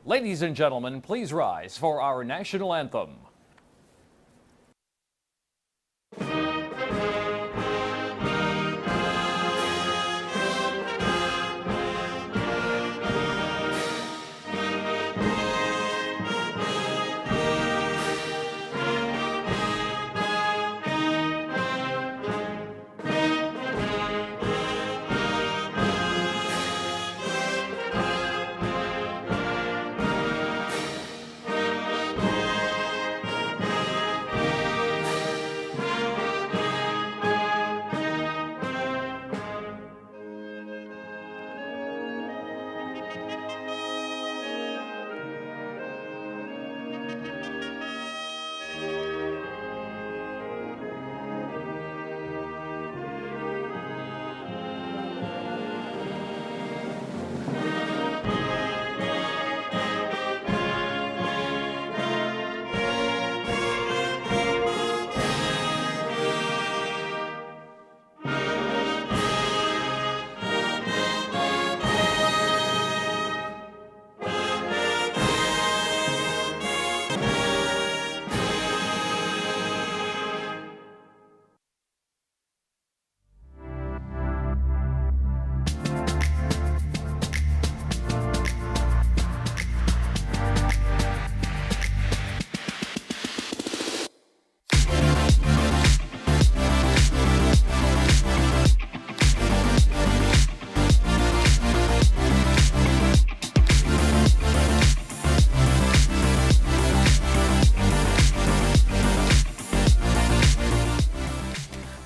Ladies and gentlemen, please rise for our national anthem.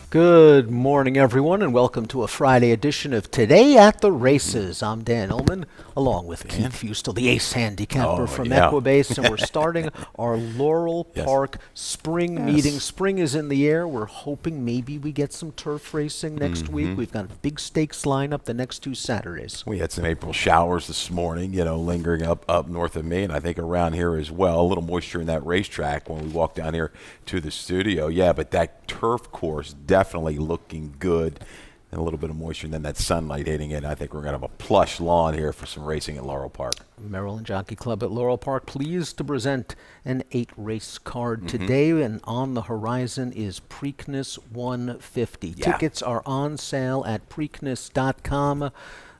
Good morning, everyone, and welcome to a Friday edition of Today at the Races. I'm Dan Ullman, along with Keith Fustel, the ace handicapper from Equibase, and we're starting our Laurel Park spring meeting. Spring is in the air. We're hoping maybe we get some turf racing next week. We've got a big stakes lineup the next 2 Saturdays. We had some April showers this morning, lingering up north of me, and I think around here as well. A little moisture in that racetrack when we walked down here to the studio. Yeah, but that turf course definitely looking good, and a little bit of moisture and then that sunlight hitting it. I think we're going to have a plush lawn here for some racing at Laurel Park. Maryland Jockey Club at Laurel Park, pleased to present an 8-race card today, and on the horizon is Preakness 150. Tickets are on sale at Preakness.com.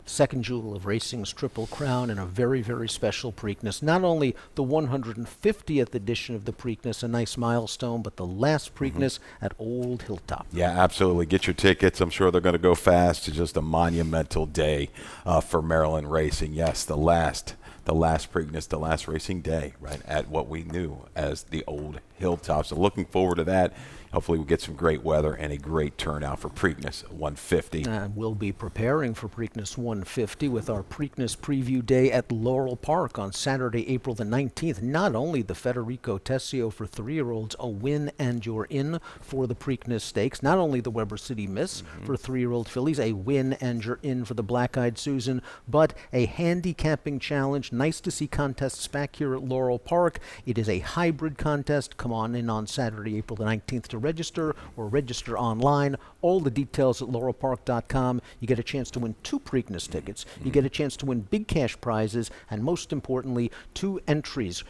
Second jewel of racing's Triple Crown, and a very, very special Preakness. Not only the 150th edition of the Preakness, a nice milestone, but the last Preakness at Old Hilltop. Yeah, absolutely. Get your tickets. I'm sure they're going to go fast. It's just a monumental day for Maryland racing. Yes, the last Preakness, the last racing day, right, at what we knew as the Old Hilltop. So looking forward to that. Hopefully we'll get some great weather and a great turnout for Preakness 150. We'll be preparing for Preakness 150 with our Preakness Preview Day at Laurel Park on Saturday, April the 19th. Not only the Federico Tessio for 3-year-olds, a win and you're in for the Preakness Stakes. Not only the Weber City Miss for 3-year-old fillies, a win and you're in for the Black-Eyed Susan, but a handicapping challenge. Nice to see contests back here at Laurel Park. It is a hybrid contest. Come on in on Saturday, April the 19th to register or register online. All the details at laurelpark.com. You get a chance to win 2 Preakness tickets. You get a chance to win big cash prizes, and most importantly, 2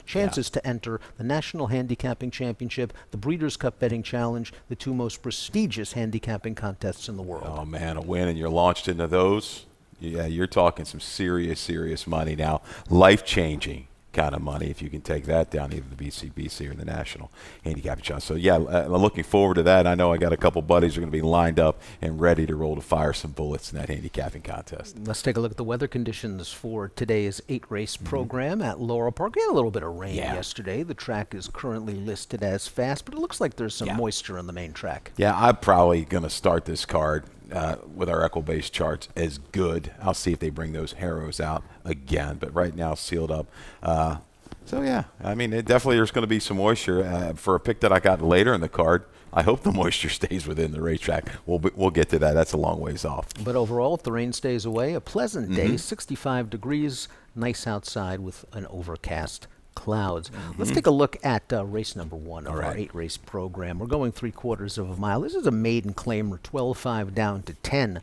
chances to enter the National Handicapping Championship, the Breeders' Cup Betting Challenge, the 2 most prestigious handicapping contests in the world. Oh man, a win and you're launched into those. Yeah, you're talking some serious money now. Life-changing kind of money if you can take that down, either the BCBC or the National Handicapping Challenge. So yeah, I'm looking forward to that. I know I got a couple buddies who are going to be lined up and ready to roll to fire some bullets in that handicapping contest. Let's take a look at the weather conditions for today's 8-race program at Laurel Park. We had a little bit of rain yesterday. The track is currently listed as fast, but it looks like there's some moisture on the main track. Yeah, I'm probably going to start this card with our Equibase charts as good. I'll see if they bring those Harrows out again, but right now sealed up. So yeah, I mean, definitely there's going to be some moisture. For a pick that I got later in the card, I hope the moisture stays within the racetrack. We'll get to that. That's a long ways off. But overall, if the rain stays away, a pleasant day, 65 degrees, nice outside with an overcast clouds. Let's take a look at race number 1 of All our right. 8-race program. We're going 3/4 of a mile. This is a maiden claimer, 12.5 down to 10.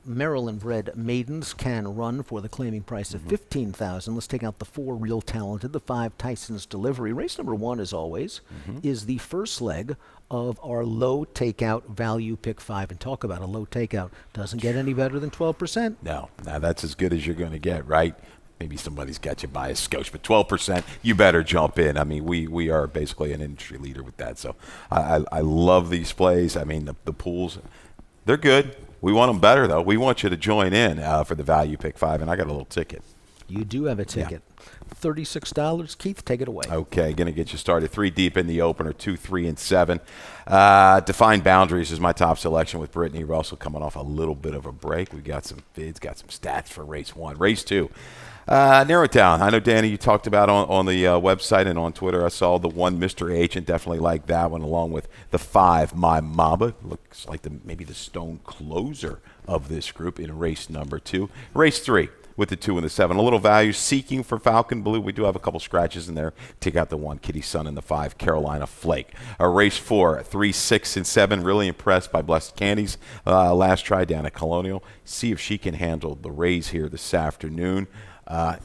Maryland-bred maidens can run for the claiming price of $15,000. Let's take out the 4 real talented, the 5 Tyson's Delivery. Race number 1, as always, is the first leg of our low takeout value pick 5. And talk about a low takeout. Doesn't get any better than 12%. No, now that's as good as you're going to get, right? Maybe somebody's got you by a skosh, but 12%, you better jump in. I mean, we are basically an industry leader with that. So I love these plays. I mean, the pools, they're good. We want them better, though. We want you to join in for the value pick 5, and I got a little ticket. You do have a ticket. $36. Keith, take it away. Okay, going to get you started. 3 deep in the opener, 2, 3, and 7. Defined Boundaries is my top selection with Brittany Russell coming off a little bit of a break. We got some bids, got some stats for race 1. Race 2. Narrow it down. I know, Danny, you talked about on the website and on Twitter. I saw the 1 Mr. Agent. Definitely like that one, along with the 5 My Mama. Looks like maybe the stone closer of this group in race number 2. Race 3 with the 2 and the 7. A little value seeking for Falcon Blue. We do have a couple scratches in there. Take out the 1 Kitty Sun and the 5 Carolina Flake. Race 4, 3, 6, and 7. Really impressed by Blessed Candy's last try down at Colonial. See if she can handle the raise here this afternoon.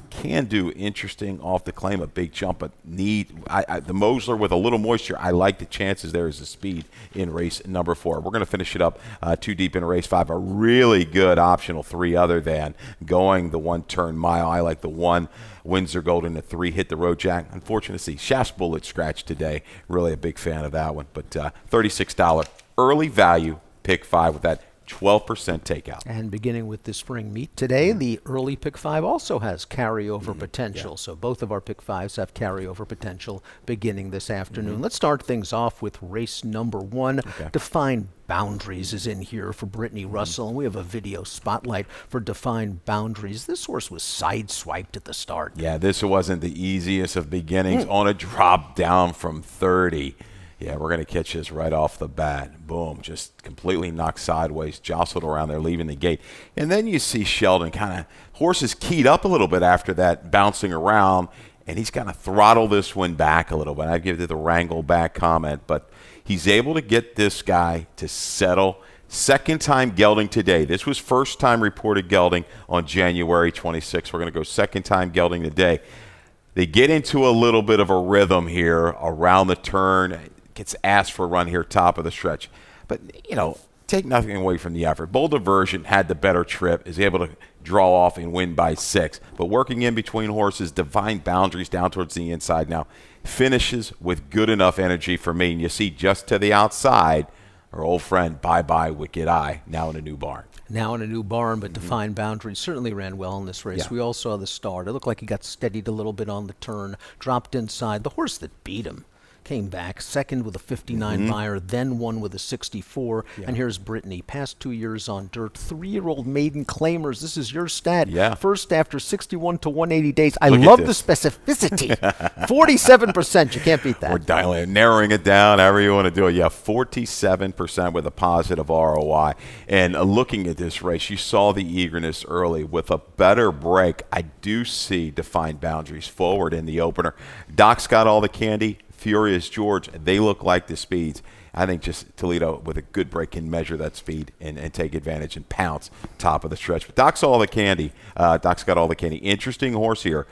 Can do interesting off the claim, a big jump, but the Mosler with a little moisture. I like the chances there as the speed in race number 4. We're going to finish it up 2 deep in race 5. A really good optional 3 other than going the 1 Turn Mile. I like the 1 Windsor Golden, the 3 Hit the Road Jack. Unfortunate to see Shaft's Bullet scratch today. Really a big fan of that one, but $36 early value pick 5 with that 12% takeout. And beginning with the spring meet today, the early pick 5 also has carryover potential. Yeah. So both of our pick 5s have carryover potential beginning this afternoon. Let's start things off with race number 1. Okay. Defined Boundaries is in here for Brittany Russell, and we have a video spotlight for Defined Boundaries. This horse was sideswiped at the start. Yeah, this wasn't the easiest of beginnings on a drop down from 30. Yeah, we're going to catch this right off the bat. Boom, just completely knocked sideways, jostled around there, leaving the gate. And then you see Sheldon kind of, horses keyed up a little bit after that, bouncing around, and he's kind of throttled this one back a little bit. I give it the wrangle back comment, but he's able to get this guy to settle. Second time gelding today. This was first time reported gelding on January 26th. We're going to go second time gelding today. They get into a little bit of a rhythm here around the turn. Gets asked for a run here, top of the stretch. But, take nothing away from the effort. Bold Diversion had the better trip, is able to draw off and win by 6. But working in between horses, Defined Boundaries down towards the inside now, finishes with good enough energy for me. And you see just to the outside, our old friend, Bye-Bye Wicked Eye, now in a new barn. Now in a new barn, but Defined Boundaries certainly ran well in this race. Yeah. We all saw the start. It looked like he got steadied a little bit on the turn, dropped inside. The horse that beat him came back second with a 59 Meyer, then won with a 64. Yeah. And here's Brittany, past 2 years on dirt, 3-year-old maiden claimers. This is your stat. Yeah. First after 61 to 180 days. I Look at love the this. specificity. 47%. You can't beat that. We're dialing, narrowing it down, however you want to do it. Yeah, 47% with a positive ROI. And looking at this race, you saw the eagerness early. With a better break, I do see Defined Boundaries forward in the opener. Doc's got all the candy. Furious George, they look like the speeds. I think just Toledo with a good break can measure that speed and take advantage and pounce top of the stretch. But Doc's all the candy. Doc's got all the candy. Interesting horse here.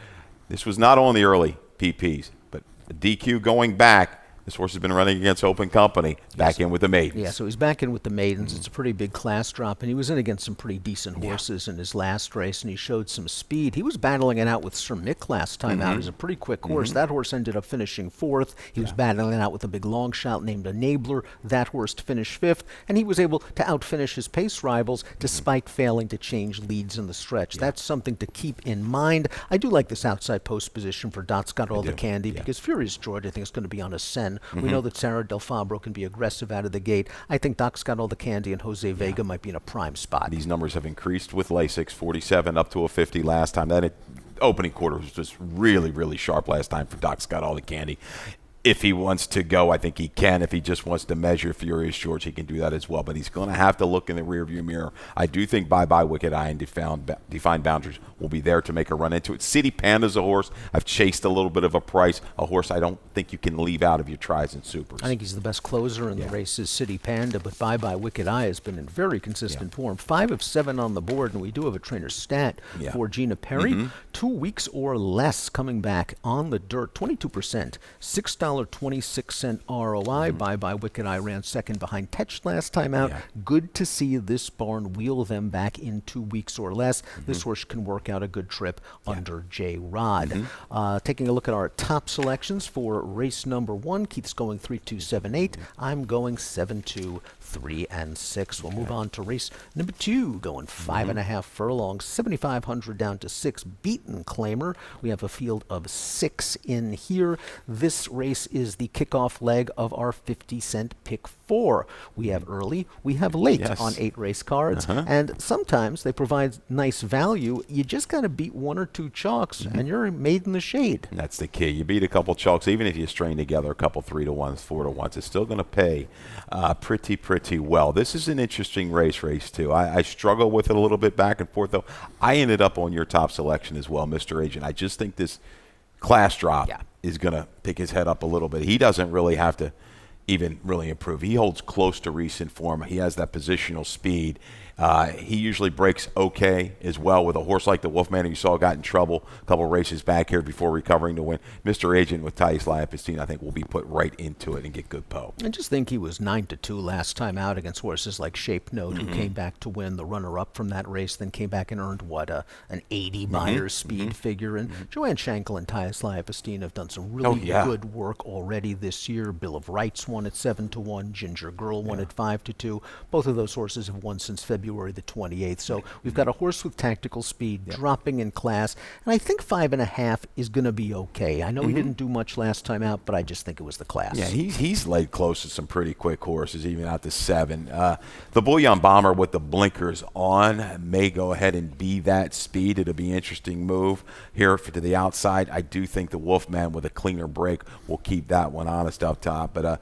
This was not only early PPs, but a DQ going back. This horse has been running against Open Company, back in with the maidens. Yeah, so he's back in with the maidens. It's a pretty big class drop, and he was in against some pretty decent horses in his last race, and he showed some speed. He was battling it out with Sir Mick last time out. He was a pretty quick horse. That horse ended up finishing 4th. He was battling it out with a big long shot named Enabler. That horse to finish 5th, and he was able to outfinish his pace rivals despite failing to change leads in the stretch. That's something to keep in mind. I do like this outside post position for Dot's got all the candy because Furious George, I think, is going to be on a Sen. We know that Sarah Del Fabro can be aggressive out of the gate. I think Doc's got all the candy, and Jose Vega might be in a prime spot. These numbers have increased with Lasix, 47 up to a 50 last time. That opening quarter was just really, really sharp last time for Doc's got all the candy. If he wants to go, I think he can. If he just wants to measure Furious George, he can do that as well. But he's going to have to look in the rearview mirror. I do think Bye Bye Wicked Eye and Defined Boundaries will be there to make a run into it. City Panda's a horse I've chased a little bit of a price. A horse I don't think you can leave out of your tries and supers. I think he's the best closer in the race is City Panda, but Bye Bye Wicked Eye has been in very consistent form. 5 of 7 on the board, and we do have a trainer's stat for Gina Perry. 2 weeks or less coming back on the dirt, 22%, $6.26 ROI. Bye Bye Wicked Eye ran second behind Tetch last time out. Good to see this barn wheel them back in 2 weeks or less. This horse can work out a good trip under J. Rod. Taking a look at our top selections for race number 1. Keith's going 3-2-7-8. I'm going 7-2. 3 and 6. We'll move on to race number 2, going 5.5 furlongs, 7,500 down to 6. Beaten Claimer. We have a field of 6 in here. This race is the kickoff leg of our 50-cent pick 4. We have early, we have late on 8 race cards, and sometimes they provide nice value. You just got to beat 1 or 2 chalks, and you're made in the shade. That's the key. You beat a couple chalks, even if you string together a couple 3-to-1s, 4-to-1s, it's still going to pay pretty well. This is an interesting race 2. I struggle with it a little bit back and forth, though. I ended up on your top selection as well, Mr. Agent. I just think this class drop is going to pick his head up a little bit. He doesn't really have to even really improve. He holds close to recent form. He has that positional speed. He usually breaks okay as well with a horse like the Wolfman, who you saw got in trouble a couple races back here before recovering to win. Mr. Agent with Thais Lapistine, I think, will be put right into it and get good po. I just think he was 9-2 last time out against horses like Shape Note, who came back to win the runner-up from that race, then came back and earned, an 80 Myers speed figure. And Joanne Schenkel and Thais Lapistine have done some really good work already this year. Bill of Rights won at 7-1. Ginger Girl won at 5-2. Both of those horses have won since February the 28th. So we've got a horse with tactical speed dropping in class, and I think 5.5 is going to be okay. I know he didn't do much last time out, but I just think it was the class. Yeah, he's laid close to some pretty quick horses, even out to 7. The Bullion Bomber with the blinkers on may go ahead and be that speed. It'll be an interesting move here to the outside. I do think the Wolfman with a cleaner break will keep that one honest up top. But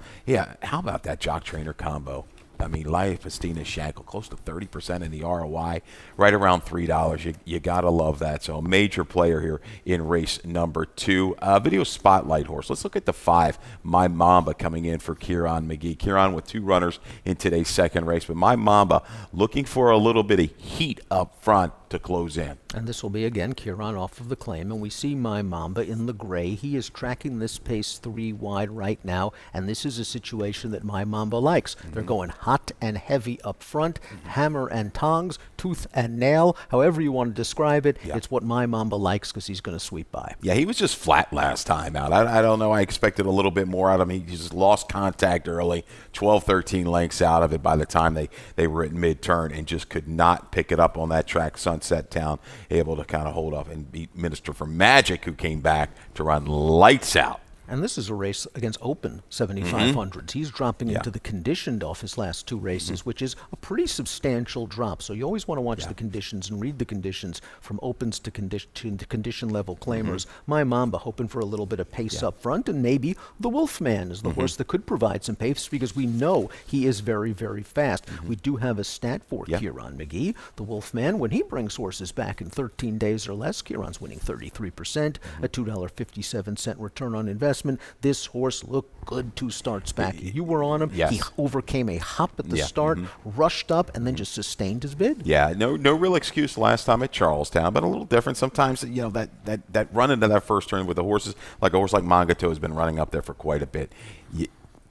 how about that jock trainer combo? I mean, Lapistine Schenkel, close to 30% in the ROI, right around $3. You got to love that. So a major player here in race number 2. Video Spotlight horse. Let's look at the 5, My Mamba, coming in for Kieran McGee. Kieran with 2 runners in today's second race, but My Mamba looking for a little bit of heat up front to close in. And this will be, again, Kieran off of the claim, and we see My Mamba in the gray. He is tracking this pace 3 wide right now, and this is a situation that My Mamba likes. They're going hot and heavy up front, hammer and tongs, tooth and nail, however you want to describe it. It's what My Mamba likes because he's going to sweep by. Yeah, he was just flat last time out. I don't know. I expected a little bit more out of him. He just lost contact early, 12, 13 lengths out of it by the time they were at mid-turn, and just could not pick it up on that track. Sunset Town able to kind of hold up and beat Minister for Magic, who came back to run lights out. And this is a race against open 7,500s. He's dropping into the conditioned off his last 2 races, which is a pretty substantial drop. So you always want to watch the conditions and read the conditions from opens to condition level claimers. My Mamba hoping for a little bit of pace up front, and maybe the Wolfman is the horse that could provide some pace because we know he is very, very fast. We do have a stat for Kieran McGee. The Wolfman, when he brings horses back in 13 days or less, Kieran's winning 33%, a $2.57 return on investment. This horse looked good 2 starts back. You were on him. He overcame a hop at the start, rushed up, and then just sustained his bid. Yeah, no real excuse last time at Charlestown, but a little different. Sometimes, that run into that first turn with the horses, like a horse like Mangato has been running up there for quite a bit.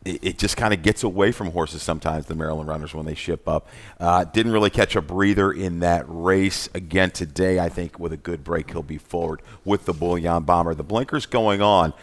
It just kind of gets away from horses sometimes, the Maryland runners, when they ship up. Didn't really catch a breather in that race. Again today, I think with a good break, he'll be forward with the Bullion Bomber. The blinkers going on,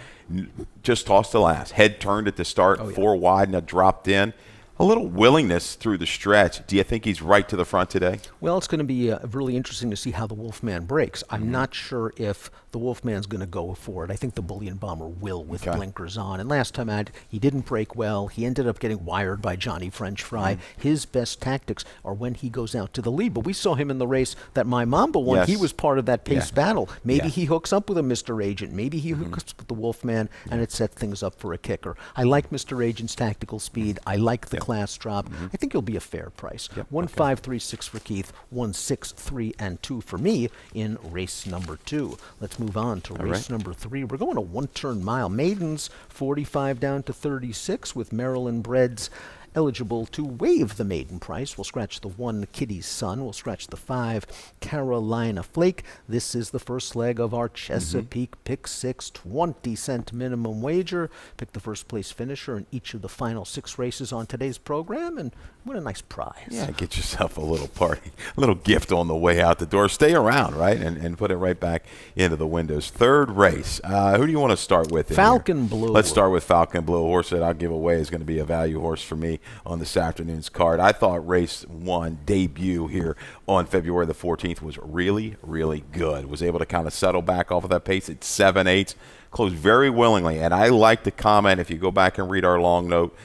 just tossed the last. Head turned at the start, 4 wide, and dropped in. a little willingness through the stretch. Do you think he's right to the front today? Well, it's going to be really interesting to see how the Wolfman breaks. I'm not sure if the Wolfman's going to go for it. I think the Bullion Bomber will with blinkers on. And last time out, he didn't break well. He ended up getting wired by Johnny French Fry. His best tactics are when he goes out to the lead. But we saw him in the race that My Mamba won. Yes. He was part of that pace battle. Maybe Yeah. he hooks up with a Mr. Agent. Maybe he hooks up with the Wolfman, and it sets things up for a kicker. I like Mr. Agent's tactical speed. I like the class drop. I think it'll be a fair price. 1-5-3-6 for Keith, 1-6-3-2 for me in race number 2. Let's move on to race number 3. We're going a one-turn mile. Maidens 45 down to 36 with Maryland breds eligible to waive the maiden price. We'll scratch the 1 Kitty's Son. We'll scratch the 5 Carolina Flake. This is the first leg of our Chesapeake Pick 6 20-cent minimum wager. Pick the first place finisher in each of the final 6 races on today's program and win a nice prize. Yeah, get yourself a little party, a little gift on the way out the door. Stay around, right, and put it right back into the windows. Third race. Who do you want to start with? Falcon Blue. Let's start with Falcon Blue. A horse that I'll give away is going to be a value horse for me on this afternoon's card. I thought race 1 debut here on February the 14th was really, really good. Was able to kind of settle back off of that pace at 7/8. Closed very willingly, and I like to comment, if you go back and read our long note,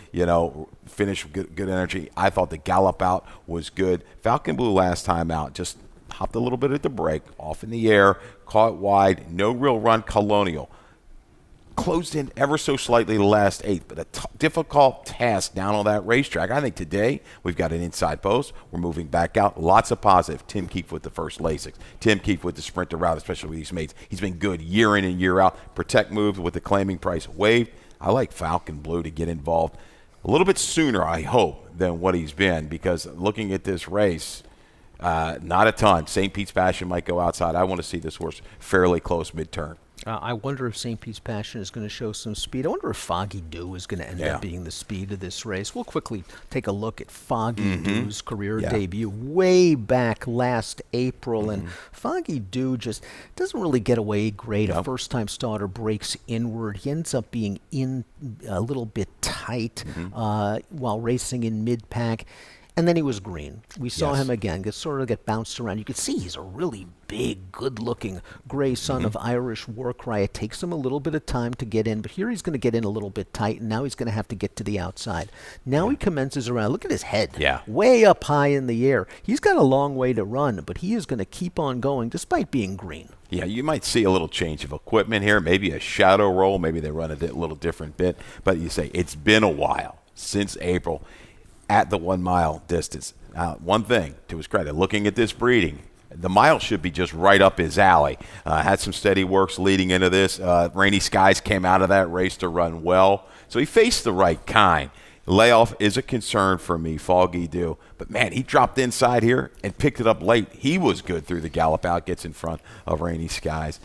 finish good energy. I thought the gallop out was good. Falcon Blue last time out just hopped a little bit at the break, off in the air, caught wide, no real run. Colonial closed in ever so slightly the last 8, but a difficult task down on that racetrack. I think today we've got an inside post. We're moving back out. Lots of positive. Tim Keefe with the first Lasix. Tim Keefe with the sprinter route, especially with these mates. He's been good year in and year out. Protect moves with the claiming price waived. I like Falcon Blue to get involved a little bit sooner, I hope, than what he's been, because looking at this race, not a ton. St. Pete's Passion might go outside. I want to see this horse fairly close mid-turn. I wonder if St. Pete's Passion is going to show some speed. I wonder if Foggy Dew is going to end up being the speed of this race. We'll quickly take a look at Foggy Dew's career debut way back last April. And Foggy Dew just doesn't really get away great. A first-time starter breaks inward. He ends up being in a little bit tight while racing in mid-pack. And then he was green. We saw him again, get bounced around. You could see he's a really big, good-looking gray son of Irish war cry. It takes him a little bit of time to get in, but here he's going to get in a little bit tight, and now he's going to have to get to the outside. Now he commences around. Look at his head. Way up high in the air. He's got a long way to run, but he is going to keep on going despite being green. Yeah, you might see a little change of equipment here, maybe a shadow roll. Maybe they run a little different bit. But you say it's been a while since April at the 1 mile distance. One thing to his credit, looking at this breeding, the mile should be just right up his alley. Had some steady works leading into this. Rainy Skies came out of that race to run well. So he faced the right kind. Layoff is a concern for me, Foggy Dew. But, man, he dropped inside here and picked it up late. He was good through the gallop out, gets in front of Rainy Skies.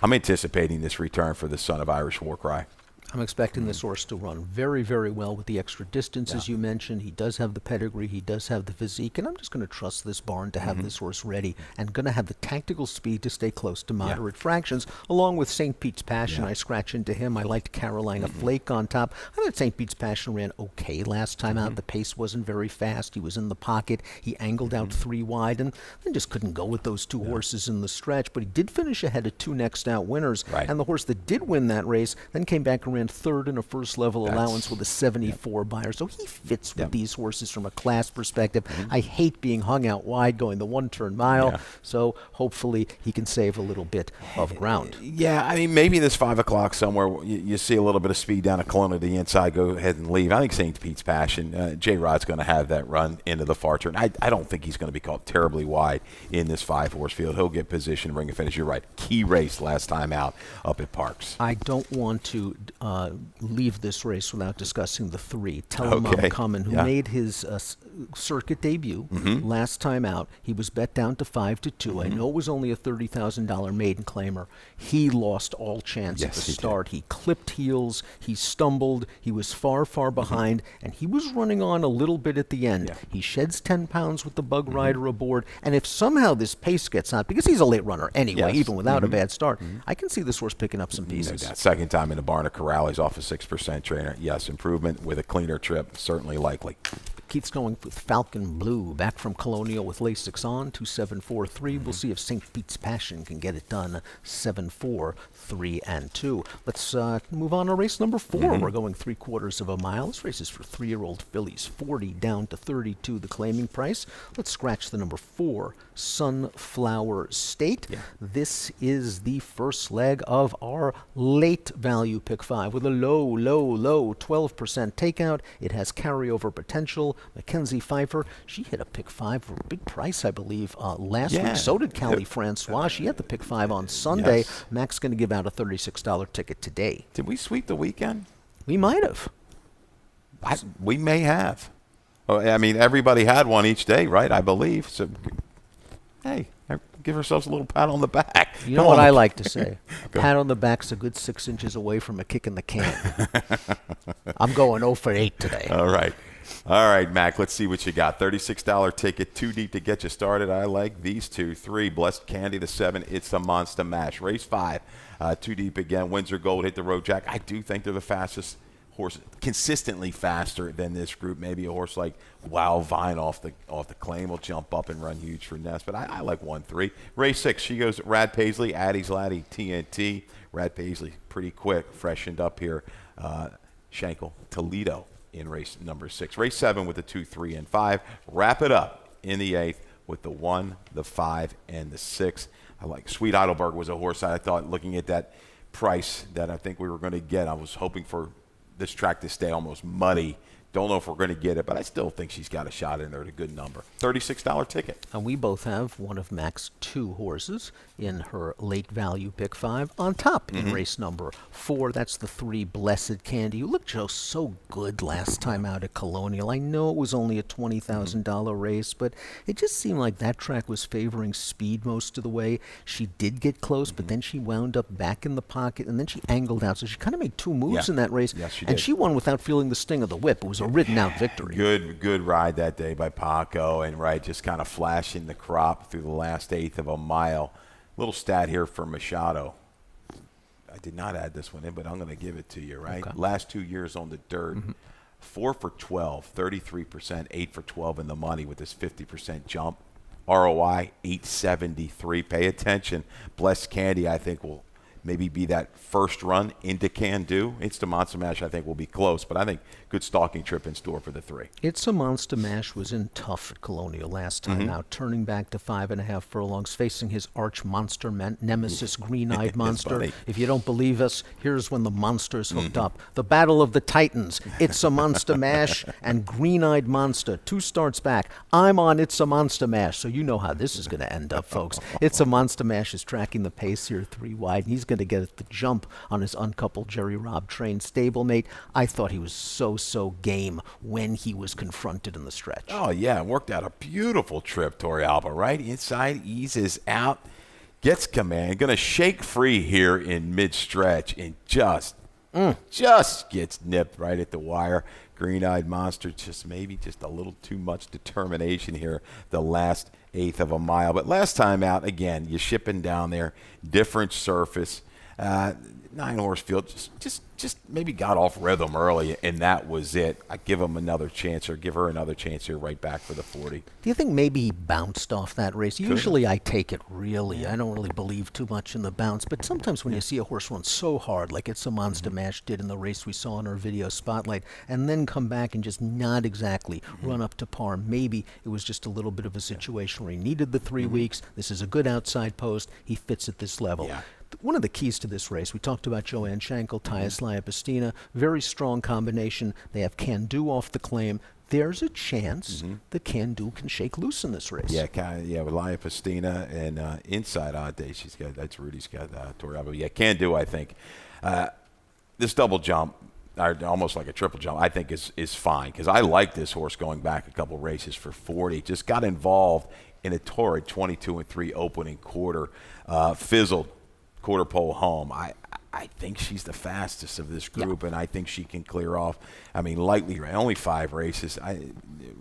I'm anticipating this return for the son of Irish war cry. I'm expecting this horse to run very, very well with the extra distance, as you mentioned. He does have the pedigree. He does have the physique. And I'm just going to trust this barn to have this horse ready and going to have the tactical speed to stay close to moderate fractions, along with St. Pete's Passion. I scratch into him. I liked Carolina Flake on top. I thought St. Pete's Passion ran okay last time out. The pace wasn't very fast. He was in the pocket. He angled out 3 wide and then just couldn't go with those 2 horses in the stretch. But he did finish ahead of 2 next out winners. And the horse that did win that race then came back and ran 3rd in a first-level allowance with a 74 buyer. So he fits with these horses from a class perspective. I hate being hung out wide going the 1-turn mile, so hopefully he can save a little bit of ground. Yeah, I mean, maybe this 5 o'clock somewhere, you see a little bit of speed down a Kelowna to the inside, go ahead and leave. I think St. Pete's Passion, J-Rod's going to have that run into the far turn. I don't think he's going to be caught terribly wide in this 5-horse field. He'll get position, bring a finish. You're right. Key race last time out up at Parks. I don't want to leave this race without discussing the 3. Tell him I'm coming, who made his circuit debut last time out. He was bet down to 5-2. I know it was only a $30,000 maiden claimer. He lost all chance at the start. He clipped heels. He stumbled. He was far, far behind, and he was running on a little bit at the end. He sheds 10 pounds with the bug rider aboard, and if somehow this pace gets out, because he's a late runner anyway, even without a bad start, I can see this horse picking up some pieces. Second time in the barn, a corral. He's off a 6% trainer. Yes, improvement with a cleaner trip, certainly likely. Keith's going with Falcon Blue, back from Colonial with Lasix on, 2743. We'll see if St. Pete's Passion can get it done, 7-4, 3-2. Let's move on to race number 4. We're going 3/4 of a mile. This race is for 3-year-old fillies, 40 down to 32, the claiming price. Let's scratch the number 4, Sunflower State. This is the first leg of our late value pick 5 with a low 12% takeout. It has carryover potential. Mackenzie Pfeiffer, she hit a pick 5 for a big price, I believe, last week. So did Callie Francois. She had the pick 5 on Sunday. Yes. Mac's going to give out a $36 ticket today. Did we sweep the weekend? We might have. We may have. I mean, everybody had one each day, right? I believe. So, hey, give ourselves a little pat on the back. You know what I like to say? A pat on the back's a good 6 inches away from a kick in the can. I'm going 0 for 8 today. All right, Mac, let's see what you got. $36 ticket, 2 deep to get you started. I like these 2. 3, Blessed Candy, the 7, It's a Monster Mash. Race 5, 2 deep again. Windsor Gold hit the road, Jack. I do think they're the fastest horse, consistently faster than this group. Maybe a horse like Wow Vine off the claim will jump up and run huge for Ness, but I like 1-3. Race 6, she goes Rad Paisley, Addie's Laddie, TNT. Rad Paisley, pretty quick, freshened up here. Schenkel, Toledo in race number 6. Race 7 with the 2, 3, and 5. Wrap it up in the 8th with the 1, the 5, and the 6. I like Sweet Heidelberg was a horse I thought, looking at that price that I think we were going to get, I was hoping for this track to stay almost muddy. Don't know if we're going to get it, but I still think she's got a shot in there at a good number. $36 ticket. And we both have one of Mac's 2 horses in her late value pick 5 on top in race number 4. That's the 3, Blessed Candy. You looked just so good last time out at Colonial. I know it was only a $20,000 race, but it just seemed like that track was favoring speed most of the way. She did get close, but then she wound up back in the pocket, and then she angled out. So she kind of made 2 moves in that race. Yes, she did. And she won without feeling the sting of the whip. It was a written-out victory. Good ride that day by Paco, and just kind of flashing the crop through the last 1/8 of a mile. Little stat here for Machado. I did not add this one in, but I'm going to give it to you, right? Okay. Last 2 years on the dirt, 4 for 12, 33%, 8 for 12 in the money with this 50% jump. ROI, 873. Pay attention. Blessed Candy, I think, will maybe be that first run into Can Do. It's the Monster Mash, I think, will be close, but I think good stalking trip in store for the 3. It's a Monster Mash was in tough at Colonial last time out, turning back to 5.5 furlongs, facing his arch monster nemesis, Green-Eyed Monster. If you don't believe us, here's when the monsters hooked up. The Battle of the Titans, It's a Monster Mash, and Green-Eyed Monster, 2 starts back. I'm on It's a Monster Mash, so you know how this is going to end up, folks. It's a Monster Mash is tracking the pace here 3 wide, and he's going to get the jump on his uncoupled Jerry Robb trained stablemate. I thought he was so game when he was confronted in the stretch. Oh, yeah. Worked out a beautiful trip, Torrealba, right? Inside, eases out, gets command. Going to shake free here in mid-stretch and just gets nipped right at the wire. Green-Eyed Monster, maybe just a little too much determination here the last 1/8 of a mile. But last time out, again, you're shipping down there, different surface. 9-horse field, just maybe got off rhythm early, and that was it. I give him another chance, or give her another chance here right back for the 40. Do you think maybe he bounced off that race? Usually I take it really. I don't really believe too much in the bounce, but sometimes when you see a horse run so hard, like It's a Monster Mash did in the race we saw in our video spotlight, and then come back and just not exactly run up to par, maybe it was just a little bit of a situation where he needed the 3 weeks. This is a good outside post. He fits at this level. One of the keys to this race, we talked about Joanne Schenkel, Tyus Liapestina, very strong combination. They have Can Do off the claim. There's a chance that Can Do can shake loose in this race. Yeah, with Liapestina and inside Odd Day, that's Rudy's got Torrealba. Yeah, Can Do, I think. This double jump, almost like a triple jump, I think is fine, because I like this horse going back a couple races for 40. Just got involved in a torrid 22-3 opening quarter, fizzled. Quarter pole home. I think she's the fastest of this group, and I think she can clear off. I mean, lightly, only 5 races.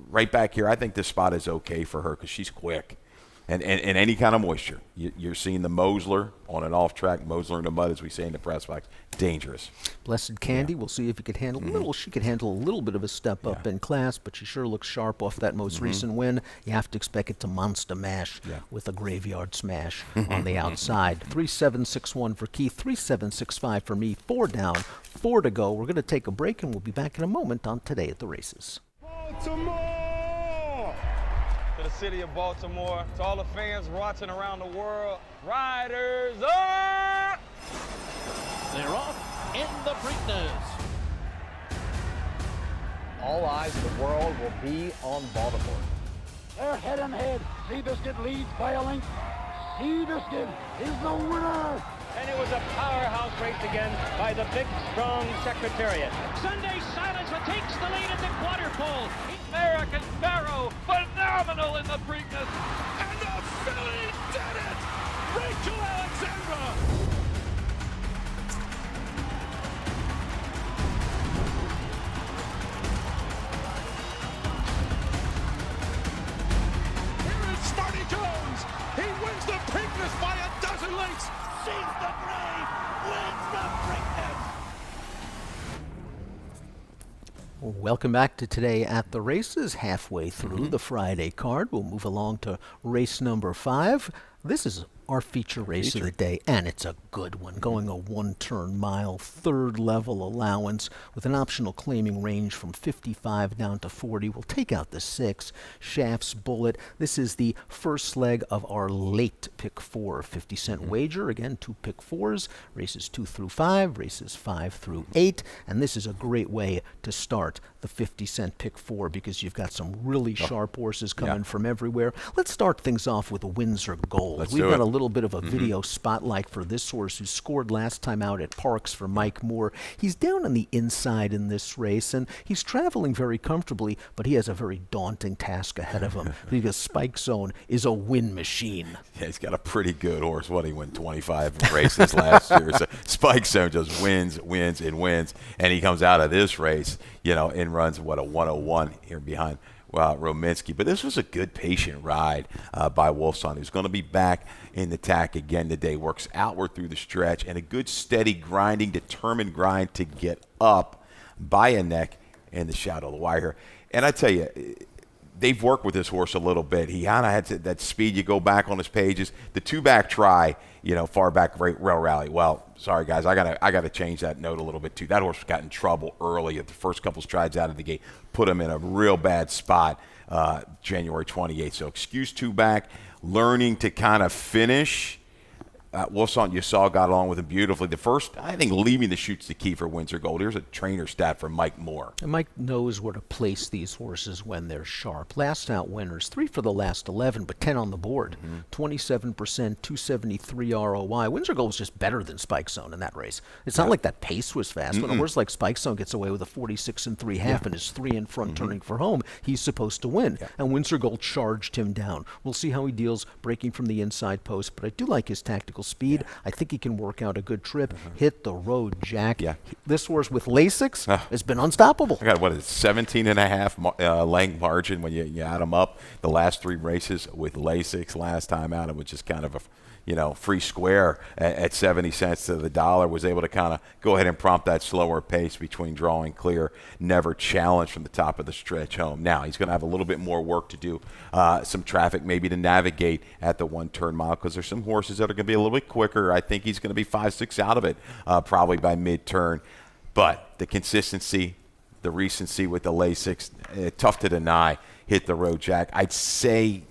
Right back here, I think this spot is okay for her because she's quick. and any kind of moisture. You're seeing the Mosler on an off track, Mosler in the mud, as we say in the press box. Dangerous. Blessed Candy, we'll see if he could handle a little. She could handle a little bit of a step up in class, but she sure looks sharp off that most recent win. You have to expect it to monster mash with a graveyard smash on the outside. 3-7-6-1 for Keith, 3-7-6-5 for me. 4 down, 4 to go. We're going to take a break, and we'll be back in a moment on Today at the Races. Baltimore! To the city of Baltimore, to all the fans watching around the world, riders up! They're off in the Preakness. All eyes of the world will be on Baltimore. They're head and head. Seabiscuit leads by a length. Seabiscuit is the winner. And it was a powerhouse race again by the big, strong Secretariat. Sunday Silence takes the lead at the quarter pole. American Barrow, phenomenal in the Preakness. And the filly did it! Rachel Alexandra! Here is Smarty Jones. He wins the Preakness by a dozen lengths. She's the brave, wins the Preakness. Welcome back to Today at the Races. Halfway through the Friday card, we'll move along to race number 5. This is our feature race of the day, and it's a good one. Going a 1-turn mile, 3rd level allowance with an optional claiming range from 55 down to 40. We'll take out the 6, Shafts Bullet. This is the first leg of our late pick 4 50-cent wager. Again, 2 pick 4s, races 2 through 5, races 5 through 8, and this is a great way to start the 50-cent pick 4 because you've got some really sharp horses coming from everywhere. Let's start things off with Windsor Gold. We've got a little bit of a video spotlight for this horse who scored last time out at Parks for Mike Moore. He's down on the inside in this race, and he's traveling very comfortably, but he has a very daunting task ahead of him because Spike Zone is a win machine. Yeah, he's got a pretty good horse. What, he won 25 races last year. So Spike Zone just wins, and he comes out of this race, and runs, a 101 here behind Rominsky. But this was a good patient ride by Wolfson, who's going to be back in the tack again today. Works outward through the stretch, and a good, steady, grinding, determined grind to get up by a neck in the shadow of the wire here. And I tell you, they've worked with this horse a little bit. He kind of had that speed. You go back on his pages. The 2-back try, far back rail rally. Well, sorry guys, I gotta change that note a little bit too. That horse got in trouble early at the first couple strides out of the gate. Put him in a real bad spot January 28th. So excuse 2-back, learning to kind of finish. Wolfson, you saw, got along with him beautifully. The first, I think, leaving the chute's the key for Windsor Gold. Here's a trainer stat for Mike Moore. And Mike knows where to place these horses when they're sharp. Last out winners, 3 for the last 11, but 10 on the board. 27%, 273 ROI. Windsor Gold was just better than Spike Zone in that race. It's not like that pace was fast. When a horse like Spike Zone gets away with a 46 3/2 and is 3 in front turning for home, he's supposed to win. And Windsor Gold charged him down. We'll see how he deals breaking from the inside post, but I do like his tactical speed. I think he can work out a good trip. Hit the road, Jack. This horse with Lasix has been unstoppable. I got, 17.5 length margin when you add them up. The last 3 races with Lasix last time out, it was just kind of a free square at 70 cents to the dollar. Was able to kind of go ahead and prompt that slower pace between draw and clear. Never challenged from the top of the stretch home. Now he's going to have a little bit more work to do. Some traffic maybe to navigate at the 1-turn mile because there's some horses that are going to be a little bit quicker. I think he's going to be 5-6 out of it probably by mid-turn. But the consistency, the recency with the Lasix, tough to deny. Hit the road, Jack. I'd say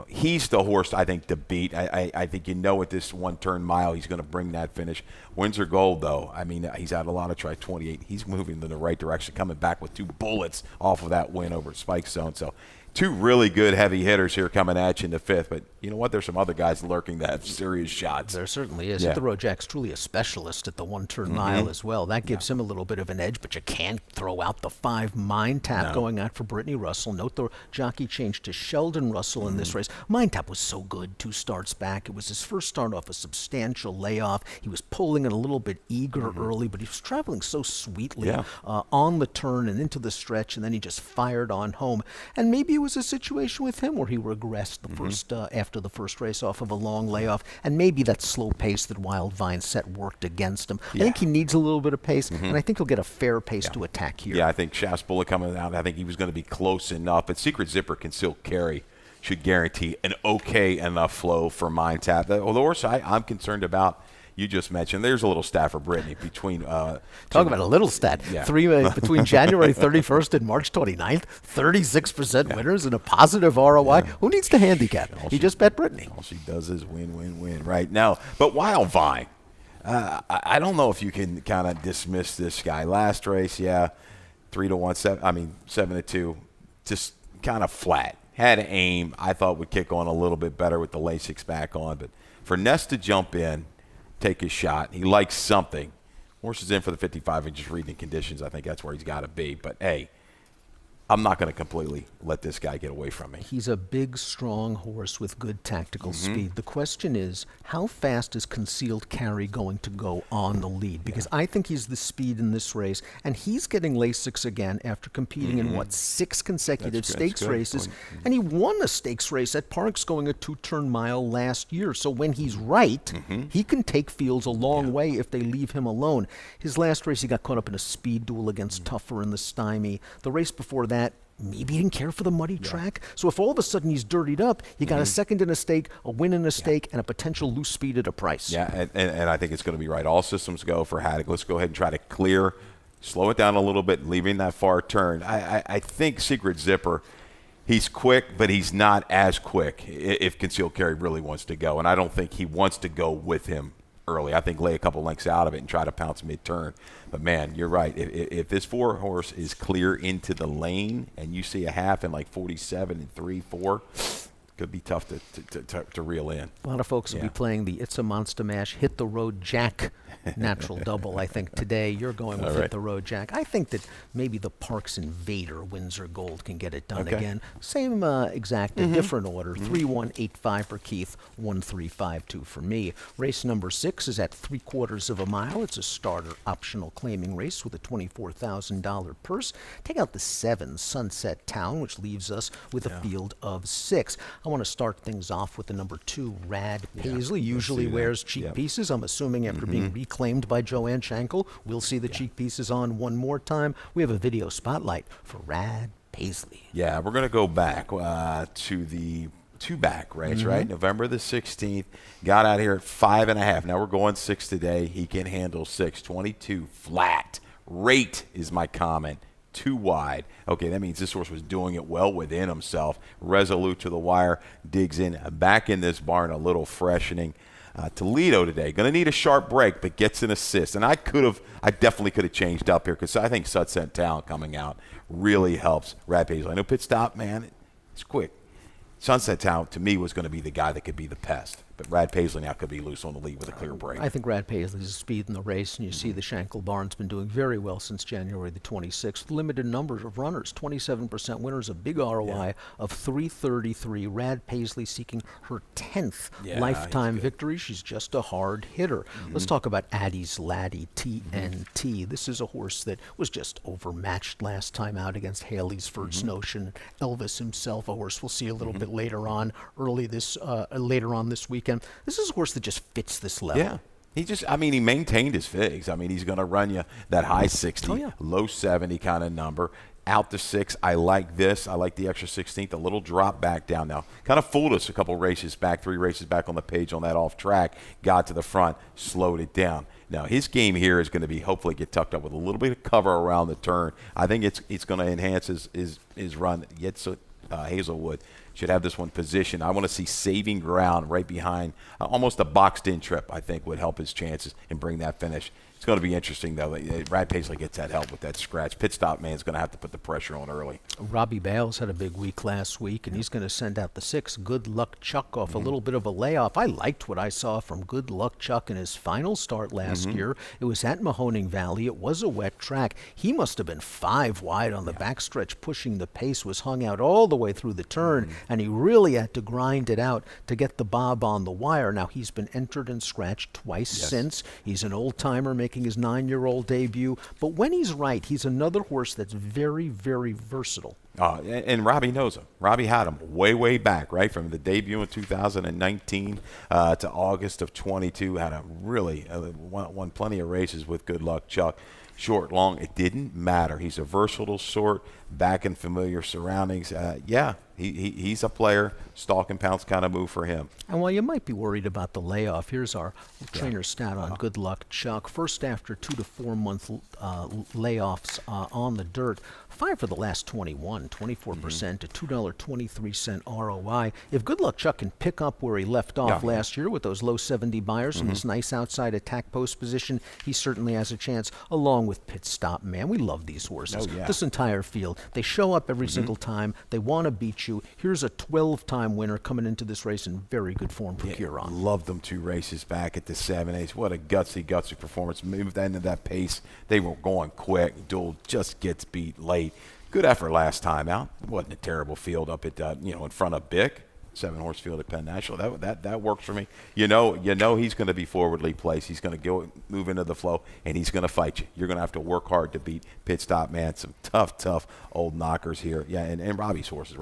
he's the horse I think to beat. I think at this 1-turn mile he's going to bring that finish. Windsor Gold, though, he's had a lot of try 28. He's moving in the right direction, coming back with 2 bullets off of that win over Spike Zone. So 2 really good heavy hitters here coming at you in the 5th. But you know what? There's some other guys lurking that have serious shots. There certainly is. Hit the road, Jack's truly a specialist at the 1-turn mile as well. That gives him a little bit of an edge, but you can't throw out the 5 Mind Tap going out for Brittany Russell. Note the jockey changed to Sheldon Russell in this race. Mind Tap was so good 2 starts back. It was his first start off a substantial layoff. He was pulling it a little bit eager early, but he was traveling so sweetly on the turn and into the stretch, and then he just fired on home. And maybe was a situation with him where he regressed the first after the first race off of a long layoff, and maybe that slow pace that Wildvine set worked against him. I think he needs a little bit of pace, and I think he'll get a fair pace to attack here. Yeah, I think Shaft's Bullet coming out, I think he was going to be close enough, but Secret Zipper Concealed Carry should guarantee an okay enough flow for Mind Tap. The horse I'm concerned about, you just mentioned, there's a little stat for Brittany between talk about a little stat. Yeah. Between January 31st and March 29th, 36% winners and a positive ROI. Who needs to handicap? He just bet Brittany. All she does is win right now. But Wildvine, I don't know if you can kind of dismiss this guy. Last race, 3-1, 7-2, just kind of flat. Had aim, I thought would kick on a little bit better with the Lasix back on. But for Ness to jump in, take his shot, he likes something. Horse is in for the 55 and just reading conditions. I think that's where he's got to be. But, hey, I'm not going to completely let this guy get away from me. He's a big, strong horse with good tactical speed. The question is, how fast is Concealed Carry going to go on the lead? Because I think he's the speed in this race, and he's getting Lasix again after competing in, 6 consecutive stakes races. And he won a stakes race at Parks going a 2-turn mile last year. So when he's right, he can take fields a long way if they leave him alone. His last race, he got caught up in a speed duel against Tougher in the Stymie. The race before that, maybe he didn't care for the muddy track. So if all of a sudden he's dirtied up, you got a second in a stake, a win in a stake, and a potential loose speed at a price. Yeah, and I think it's going to be right. All systems go for Haddock. Let's go ahead and try to clear, slow it down a little bit, leaving that far turn. I think Secret Zipper, he's quick, but he's not as quick if Concealed Carry really wants to go. And I don't think he wants to go with him early. I think lay a couple lengths out of it and try to pounce mid-turn. But, man, you're right. If this 4-horse is clear into the lane and you see a half in like 47 and 3-4, could be tough to reel in. A lot of folks will be playing the It's a Monster Mash Hit the Road Jack natural double, I think, today. You're going with Hit the Road Jack. I think that maybe the Parks Invader Windsor Gold can get it done again. Same exact, different order. 3-1-8-5 for Keith, 1-3-5-2 for me. Race number 6 is at 3/4 of a mile. It's a starter optional claiming race with a $24,000 purse. Take out the 7 Sunset Town, which leaves us with a field of 6. I want to start things off with the number 2 Rad Paisley. Usually wears cheek pieces. I'm assuming after being reclaimed by Joanne Schenkel, we'll see the cheek pieces on one more time. We have a video spotlight for Rad Paisley. Yeah, we're going to go back to the 2-back race, right? November the 16th. Got out here at 5.5. Now we're going 6 today. He can handle 6. 22 flat. Rate is my comment. Too wide. Okay, that means this horse was doing it well within himself. Resolute to the wire. Digs in. Back in this barn, a little freshening. Toledo today, going to need a sharp break, but gets an assist. And I definitely could have changed up here because I think Sunset Town coming out really helps Rad Paisley. I know pit stop, man, it's quick. Sunset Town, to me, was going to be the guy that could be the pest. But Rad Paisley now could be loose on the lead with a clear break. I think Rad Paisley's a speed in the race, and you see the Schenkel barn's been doing very well since January the 26th. Limited numbers of runners, 27% winners, a big ROI of 333. Rad Paisley seeking her 10th lifetime victory. She's just a hard hitter. Let's talk about Addie's Laddie, TNT. This is a horse that was just overmatched last time out against Haley's First Notion. Elvis himself, a horse we'll see a little bit later on this weekend. This is a horse that just fits this level. Yeah. He maintained his figs. He's going to run you that high 60, low 70 kind of number. Out to 6. I like this. I like the extra 16th. A little drop back down now. Kind of fooled us a couple races back, 3 races back on the page on that off track. Got to the front, slowed it down. Now, his game here is going to be hopefully get tucked up with a little bit of cover around the turn. I think it's going to enhance his run. Gets Hazelwood. Should have this one positioned. I want to see saving ground right behind almost a boxed-in trip, I think, would help his chances and bring that finish. It's going to be interesting, though. Rad Paisley gets that help with that scratch. Pit stop man's going to have to put the pressure on early. Robbie Bales had a big week last week, and he's going to send out the 6. Good Luck Chuck off a little bit of a layoff. I liked what I saw from Good Luck Chuck in his final start last year. It was at Mahoning Valley. It was a wet track. He must have been 5 wide on the backstretch, pushing the pace, was hung out all the way through the turn, and he really had to grind it out to get the bob on the wire. Now, he's been entered and scratched twice since. He's an old-timer making making his 9-year-old debut. But when he's right, he's another horse that's very, very versatile. And Robbie knows him. Robbie had him way back, right? From the debut in 2019 to August of 22. Had a really won plenty of races with Good Luck Chuck. Short, long, it didn't matter. He's a versatile sort, back in familiar surroundings. He's a player. Stalk and pounce kind of move for him. And while you might be worried about the layoff, here's our trainer stat on Good Luck Chuck. First after 2 to 4 month layoffs on the dirt, 5 for the last 21, 24% to $2.23 ROI. If Good Luck Chuck can pick up where he left off last year with those low 70 buyers and this nice outside attack post position, he certainly has a chance, along with Pit Stop Man. We love these horses. This entire field. They show up every single time. They want to beat you. Here's a 12-time winner coming into this race in very good form for Huron. Loved them 2 races back at the 7/8. What a gutsy performance. Moved into that pace. They were going quick. Duel just gets beat late. Good effort last time out. Wasn't a terrible field up at in front of Bick. 7-horse field at Penn National. That works for me. You know he's going to be forwardly placed. He's going to move into the flow, and he's going to fight you. You're going to have to work hard to beat Pit Stop Man. Some tough old knockers here. Yeah, and Robbie's horses.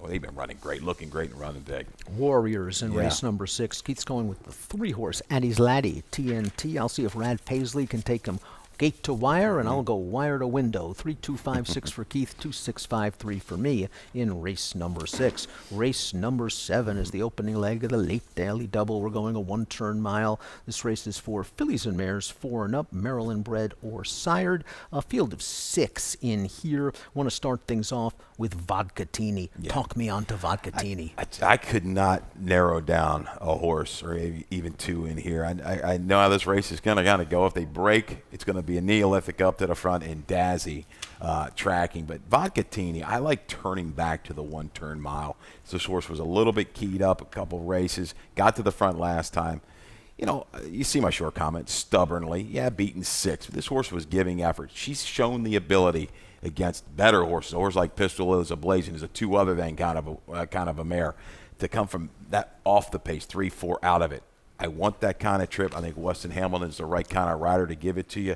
They've been running great, looking great, and running big. Warriors in race number 6. Keith's going with the 3-horse Addie's Laddie TNT. I'll see if Rad Paisley can take him gate to wire, and I'll go wire to window. 3-2-5-6 for Keith, 2-6-5-3 for me in race number 6. Race number 7 is the opening leg of the late daily double. We're going a 1-turn mile. This race is for fillies and mares 4 and up, Maryland bred or sired. A field of 6 in here. Want to start things off with Vodkatini. Talk me on to Vodkatini. I could not narrow down a horse or even 2 in here. I know how this race is going to go. If they break, it's going to be a Neolithic up to the front and Dazzy tracking. But Vodkatini, I like turning back to the 1-turn mile. This horse was a little bit keyed up a couple races, got to the front last time. You see my short comment, stubbornly, beaten 6. But this horse was giving effort. She's shown the ability against better horses. A horse like Pistol is Ablazing is a 2 other than kind of a mare to come from that off the pace, 3-4 out of it. I want that kind of trip. I think Weston Hamilton's the right kind of rider to give it to you.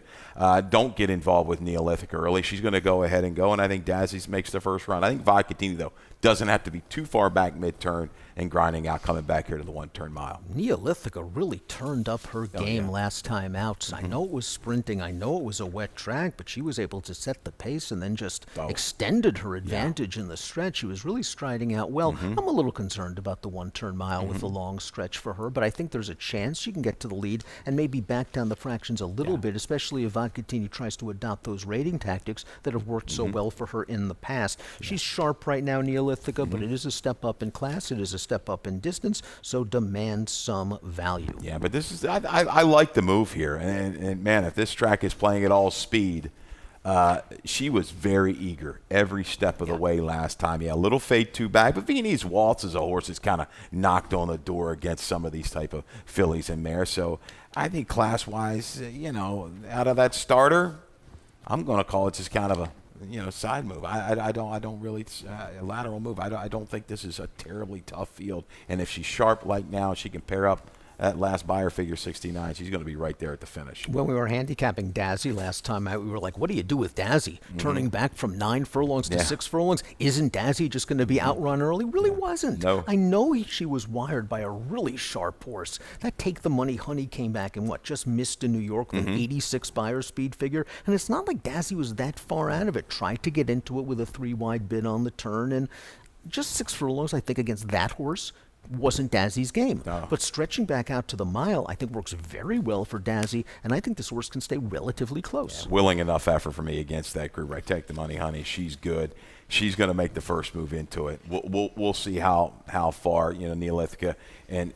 Don't get involved with Neolithic early. She's going to go ahead and go, and I think Dazzy makes the first run. I think Vodkatini, though, doesn't have to be too far back mid-turn and grinding out, coming back here to the 1-turn mile. Neolithica really turned up her game last time out. I know it was sprinting. I know it was a wet track, but she was able to set the pace and then just extended her advantage in the stretch. She was really striding out well. I'm a little concerned about the 1-turn mile with the long stretch for her, but I think there's a chance she can get to the lead and maybe back down the fractions a little bit, especially if Vodkatini tries to adopt those rating tactics that have worked so well for her in the past. She's sharp right now, Neolithica, but it is a step up in class. It is a step up in distance, so demand some value. Yeah, but this is I like the move here, and man, if this track is playing at all speed, she was very eager every step of the way last time. A little fade 2 back, but Viennese Waltz is a horse that's kind of knocked on the door against some of these type of fillies and mares. So I think class-wise, out of that starter, I'm going to call it just kind of a side move. I don't really a lateral move. I don't think this is a terribly tough field. And if she's sharp like now, she can pair up at last buyer figure 69. She's going to be right there at the finish. When we were handicapping Dazzy last time out, we were like, what do you do with Dazzy? Turning back from 9 furlongs to 6 furlongs? Isn't Dazzy just going to be outrun early? Really wasn't. No. I know she was wired by a really sharp horse. That Take the Money Honey came back and just missed in New York with an 86 buyer speed figure. And it's not like Dazzy was that far out of it. Tried to get into it with a 3-wide bid on the turn, and just 6 furlongs, I think, against that horse wasn't Dazzy's game. No. But stretching back out to the mile, I think works very well for Dazzy, and I think this horse can stay relatively close. Willing enough effort for me against that group. Right, Take the Money Honey. She's good. She's going to make the first move into it. We'll see how far Neolithica and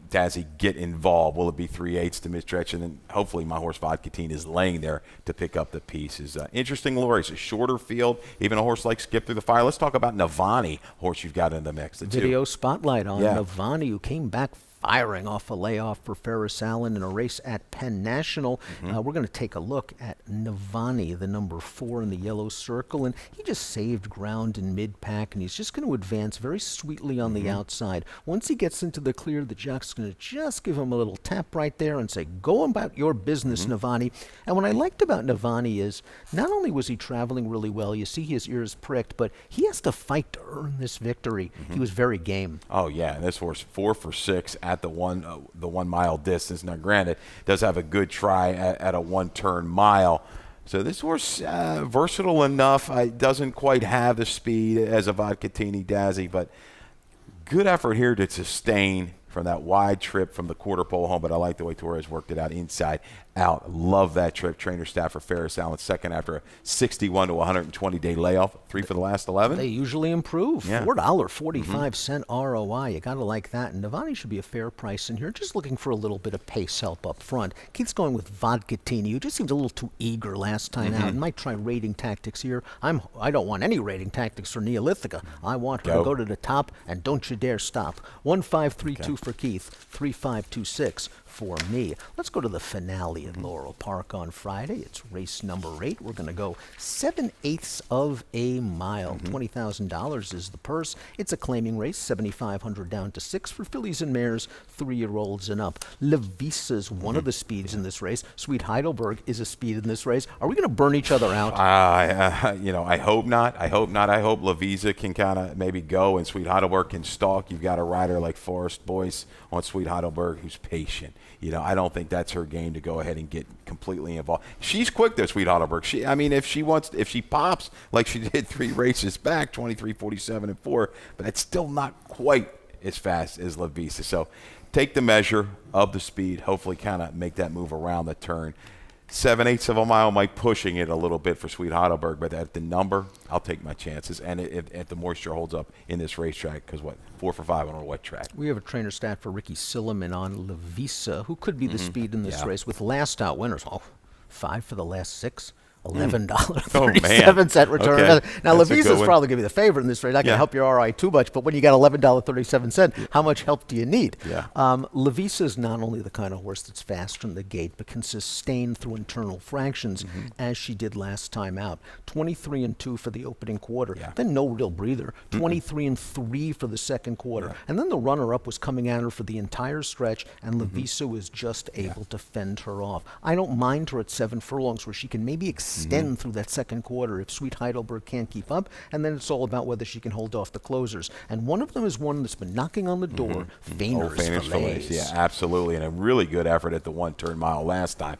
Dazzy get involved. Will it be 3/8 to mid-stretch? And then hopefully my horse Vodkatini is laying there to pick up the pieces. Interesting, Lori. It's a shorter field. Even a horse like Skip Through the Fire. Let's talk about Navani, horse you've got in the mix. Video spotlight on Navani, who came back firing off a layoff for Ferris Allen in a race at Penn National. We're going to take a look at Navani, the number 4 in the yellow circle, and he just saved ground in mid-pack, and he's just going to advance very sweetly on the outside. Once he gets into the clear, the jock's going to just give him a little tap right there and say, go about your business, Navani. And what I liked about Navani is not only was he traveling really well, you see his ears pricked, but he has to fight to earn this victory. He was very game. Oh yeah, and this horse 4 for 6 at the 1 mile distance. Now, granted, does have a good try at a 1-turn mile. So this horse versatile enough. Doesn't quite have the speed as a Vodkatini Dazzy, but good effort here to sustain from that wide trip from the quarter pole home. But I like the way Torres worked it out inside out. Love that trip. Trainer staff for Ferris Allen, second after a 61 to 120 day layoff. 3 for the last 11. They usually improve. Yeah. $4.45 ROI. You got to like that. And Navani should be a fair price in here. Just looking for a little bit of pace help up front. Keith's going with Vodkatini, who just seemed a little too eager last time out. And might try rating tactics here. I don't want any rating tactics for Neolithica. I want her to go to the top, and don't you dare stop. 1532 for Keith. 3526 for me. Let's go to the finale at Laurel Park on Friday. It's race number 8. We're going to go 7/8 of a mile. $20,000 is the purse. It's a claiming race. $7,500 down to 6 for fillies and mares, 3-year-olds and up. Levisa's one of the speeds in this race. Sweet Heidelberg is a speed in this race. Are we going to burn each other out? I hope not. I hope Levisa can kind of maybe go and Sweet Heidelberg can stalk. You've got a rider like Forest Boyce on Sweet Heidelberg who's patient. I don't think that's her game to go ahead and get completely involved. She's quick though, Sweet Heidelberg. If she pops like she did 3 races back, 23, 47, and 4, but it's still not quite as fast as Levisa. So take the measure of the speed, hopefully kind of make that move around the turn. 7/8 of a mile might pushing it a little bit for Sweet Heidelberg, but at the number, I'll take my chances. And if the moisture holds up in this racetrack, because 4 for 5 on a wet track. We have a trainer stat for Ricky Silliman on Levisa, who could be the speed in this race with last out winners. 5 for the last 6. $11.37 return. Okay. Now, That's Levisa's probably going to be the favorite in this race. Not going to help your RI too much, but when you got $11.37, how much help do you need? Levisa is not only the kind of horse that's fast from the gate, but can sustain through internal fractions, as she did last time out. 23-2 for the opening quarter. Then no real breather. 23-3 for the second quarter. And then the runner-up was coming at her for the entire stretch, and Levisa was just able to fend her off. I don't mind her at 7 furlongs, where she can maybe extend through that second quarter if Sweet Heidelberg can't keep up, and then it's all about whether she can hold off the closers. And one of them is one that's been knocking on the door, Fainer's Fillets. Yeah, absolutely, and a really good effort at the 1-turn mile last time.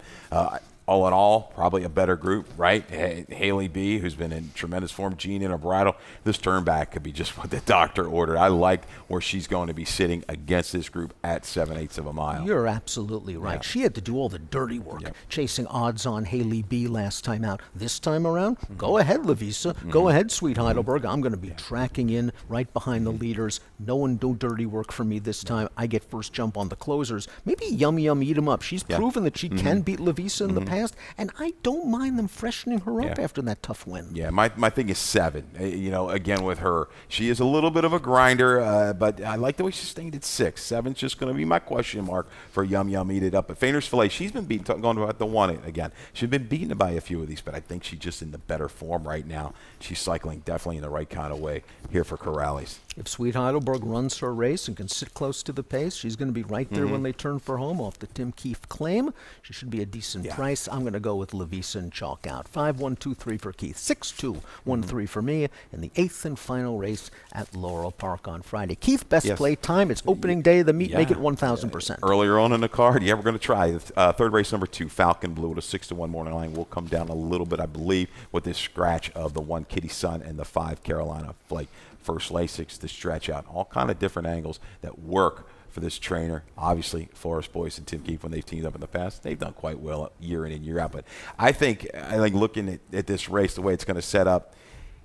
All in all, probably a better group, right? Haley B, who's been in tremendous form, Jean in a bridle. This turn back could be just what the doctor ordered. I like where she's going to be sitting against this group at 7/8 of a mile. You're absolutely right. She had to do all the dirty work, chasing odds on Haley B last time out. This time around, go ahead, Levisa. Go ahead, Sweet Heidelberg. I'm going to be tracking in right behind the leaders. No one do dirty work for me this time. I get first jump on the closers. Maybe Yum Yum eat 'em up. She's proven that she can beat Levisa in the past. And I don't mind them freshening her up after that tough win. Yeah, my thing is 7. Again with her, she is a little bit of a grinder, but I like the way she stayed at 6. 7's just going to be my question mark for Yum Yum Eat It Up. But Fainer's Filet, she's been beaten, going about the 1 again. She's been beaten by a few of these, but I think she's just in the better form right now. She's cycling definitely in the right kind of way here for Corrales. If Sweet Heidelberg runs her race and can sit close to the pace, she's going to be right there when they turn for home off the Tim Keefe claim. She should be a decent price. I'm going to go with Levisa and chalk out. 5-1-2-3 for Keith. 6-2-1-3 for me in the 8th and final race at Laurel Park on Friday. Keith, best play time. It's opening day of the meet. Make it 1,000%. Earlier on in the card, we're going to try. Third race, number 2, Falcon Blue at a 6-1 morning line. Will come down a little bit, I believe, with this scratch of the 1 Kitty Sun and the 5 Carolina Flake. First Lasix to stretch out. All kind of different angles that work for this trainer. Obviously, Forrest Boyce and Tim Keefe, when they've teamed up in the past, they've done quite well year in and year out. But I think looking at this race, the way it's going to set up,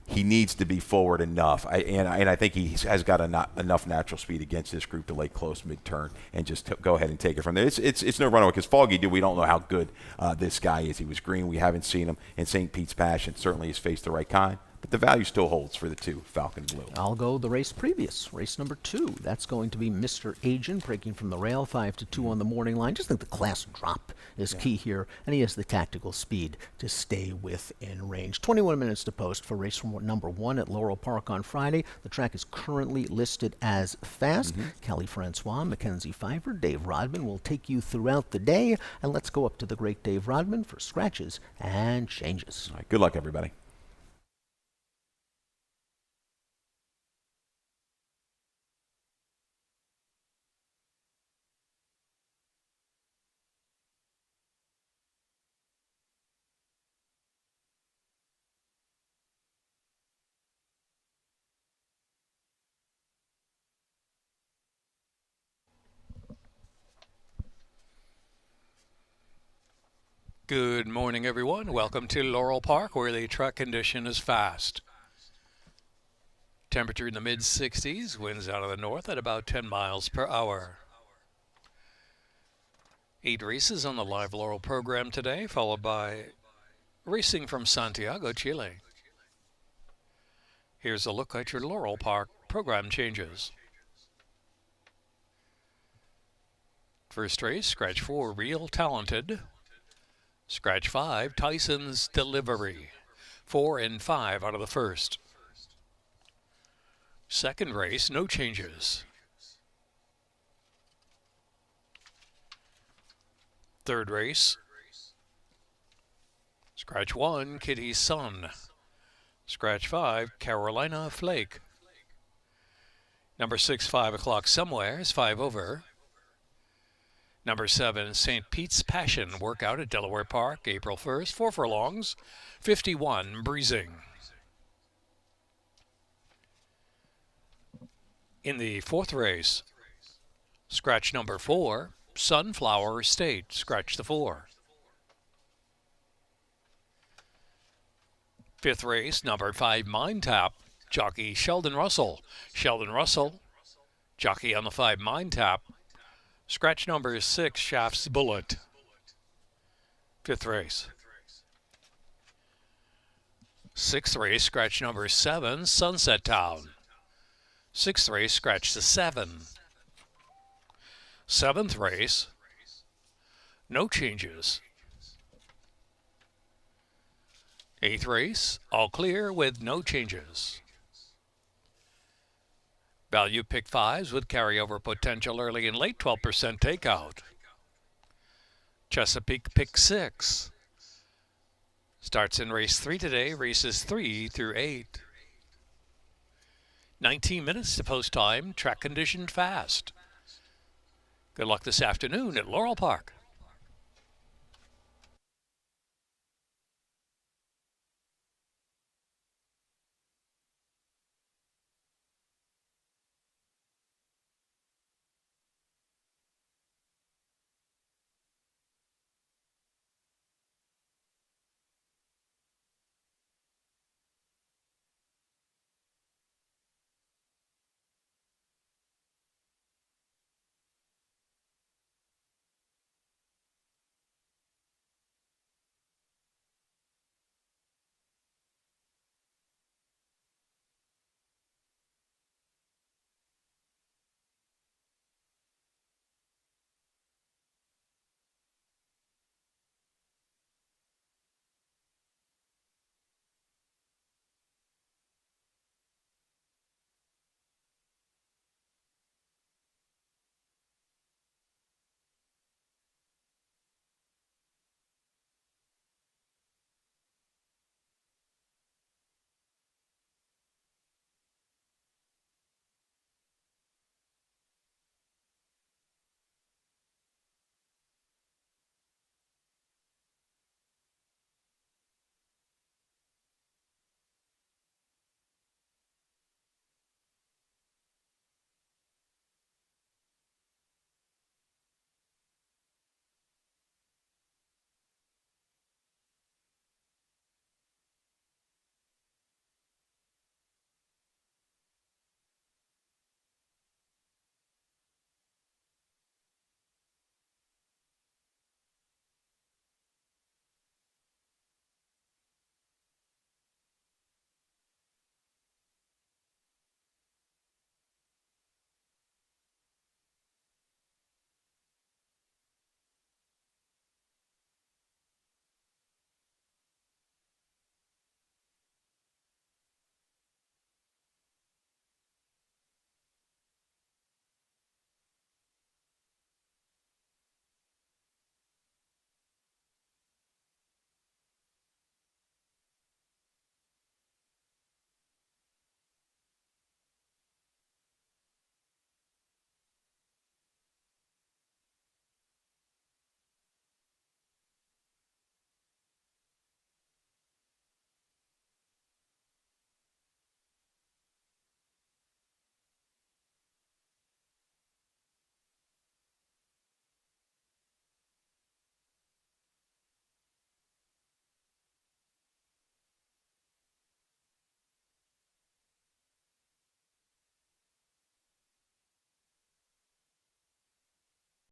he needs to be forward enough. I think he has got enough natural speed against this group to lay close mid-turn and just go ahead and take it from there. It's no runaway because Foggy, we don't know how good this guy is. He was green. We haven't seen him. And St. Pete's Passion certainly has faced the right kind. but the value still holds for the 2 Falcon Blue. I'll go the race previous, race number 2. That's going to be Mr. Agent, breaking from the rail, 5-2 on the morning line. Just think the class drop is key here, and he has the tactical speed to stay within range. 21 minutes to post for race number 1 at Laurel Park on Friday. The track is currently listed as fast. Kelly Francois, Mackenzie Pfeiffer, Dave Rodman will take you throughout the day, and let's go up to the great Dave Rodman for scratches and changes. All right, good luck, everybody. Good morning, everyone. Welcome to Laurel Park, where the track condition is fast. Temperature in the mid-60s, winds out of the north at about 10 miles per hour. 8 races on the live Laurel program today, followed by racing from Santiago, Chile. Here's a look at your Laurel Park program changes. First race, scratch 4, Real Talented. Scratch 5, Tyson's Delivery. 4 and 5 out of the first. Second race, no changes. Third race, scratch 1, Kitty's Son. Scratch 5, Carolina Flake. Number 6, 5 o'clock somewhere is 5 over. Number 7, St. Pete's Passion, workout at Delaware Park, April 1st, 4 furlongs, 51 breezing. In the fourth race, scratch number 4, Sunflower Estate, scratch the 4. Fifth race, number 5, Mind Tap, jockey Sheldon Russell. Sheldon Russell, jockey on the 5, Mind Tap. Scratch number 6, Shaft's Bullet. Fifth race. Sixth race, scratch number 7, Sunset Town. Sixth race, scratch the 7. Seventh race, no changes. Eighth race, all clear with no changes. Value pick 5s with carryover potential early and late, 12% takeout. Chesapeake pick 6. Starts in race 3 today, races 3 through 8. 19 minutes to post time, track conditioned fast. Good luck this afternoon at Laurel Park.